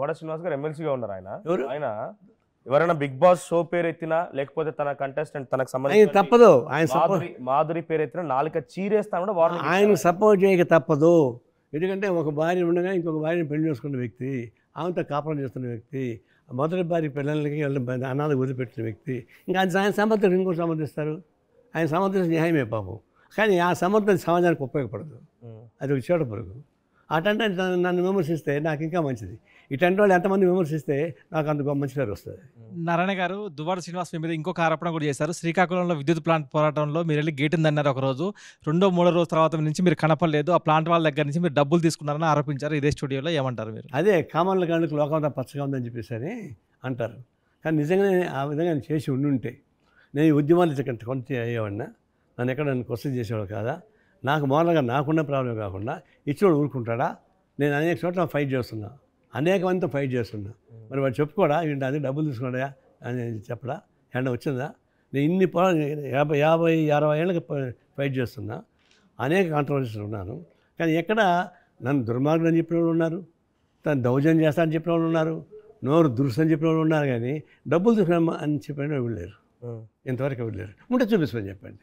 కోడ శ్రీనివాస్ గారు ఎమ్మెల్సీగా ఉన్నారు ఆయన. ఎవరు? ఆయన ఎవరైనా బిగ్ బాస్ షో పేరు ఎత్తినా లేకపోతే తన కంటెస్టెంట్ తనకు ఆయన సంబంధించిన తప్పదు, ఆయన సపోర్ట్ మాధురి పేరు ఎత్తినా నాలుక చీరేస్తాను కూడా వార్నింగ్ ఆయన సపోర్ట్ చేయక తప్పదు. ఎందుకంటే ఒక భార్య ఉండగా ఇంకొక భార్యను పెళ్లి చేసుకున్న వ్యక్తి, ఆమెతో కాపురం చేస్తున్న వ్యక్తి, మొదటి భార్య పిల్లలకి అనాథ వదిలిపెట్టిన వ్యక్తి, ఇంకా ఆయన సమర్థులు ఇంకో సమర్థిస్తారు. ఆయన సమర్థించిన న్యాయమే పాపం. కానీ ఆ సమర్థన సమాజానికి ఉపయోగపడదు, అది ఒక చోట పురుగు. అటంటే నన్ను విమర్శిస్తే నాకు ఇంకా మంచిది. ఇటంటి వాళ్ళు ఎంతమంది విమర్శిస్తే నాకు అంత మంచి పేరు వస్తుంది. నారాయణ గారు, దువ్వాడ శ్రీనివాస్ మీ మీద ఇంకొక ఆరోపణ కూడా చేశారు. శ్రీకాకుళంలో విద్యుత్ ప్లాంట్ పోరాటంలో మీరు వెళ్ళి గేట్ ఉందన్నారు ఒకరోజు, రెండో మూడో రోజు తర్వాత నుంచి మీరు కనపడలేదు, ఆ ప్లాంట్ వాళ్ళ దగ్గర నుంచి మీరు డబ్బులు తీసుకున్నారని ఆరోపించారు ఇదే స్టూడియోలో. ఏమంటారు మీరు? అదే కామన్ల కాళ్ళకి లోకంతా పచ్చగా ఉందని చెప్పేసి అని అంటారు. కానీ నిజంగానే ఆ విధంగా నేను చేసి ఉండుంటే నేను ఈ ఉద్యమాలు కొంత అయ్యేవాడినా, నన్ను ఎక్కడ నన్ను క్వశ్చన్ చేసేవాడు కాదా? నాకు మూలంగా నాకున్న ప్రాబ్లం కాకుండా ఇచ్చినోడు ఊరుకుంటాడా? నేను అనేక చోట్ల ఫైట్ చేస్తున్నా, అనేక మందితో ఫైట్ చేస్తున్నా. మరి వాడు చెప్పుకోడా ఏంటి అది డబ్బులు తీసుకున్నాడా అని చెప్పడా? ఎండ వచ్చిందా? నేను ఇన్ని 50-60 ఏళ్ళకి ఫైట్ చేస్తున్నా, అనేక కాంట్రవర్సీలు ఉన్నాను. కానీ ఎక్కడ నన్ను దుర్మార్గుడు అని చెప్పిన వాళ్ళు ఉన్నారు, తను దౌర్జన్యం చేస్తా అని చెప్పిన వాళ్ళు ఉన్నారు, నోరు దురుసని చెప్పిన వాళ్ళు ఉన్నారు. కానీ డబ్బులు తీసుకున్నామా అని చెప్పిన వాళ్ళు లేరు, ఇంతవరకు ఎవరు లేరు. ఉంటే చూపిస్తామని చెప్పండి.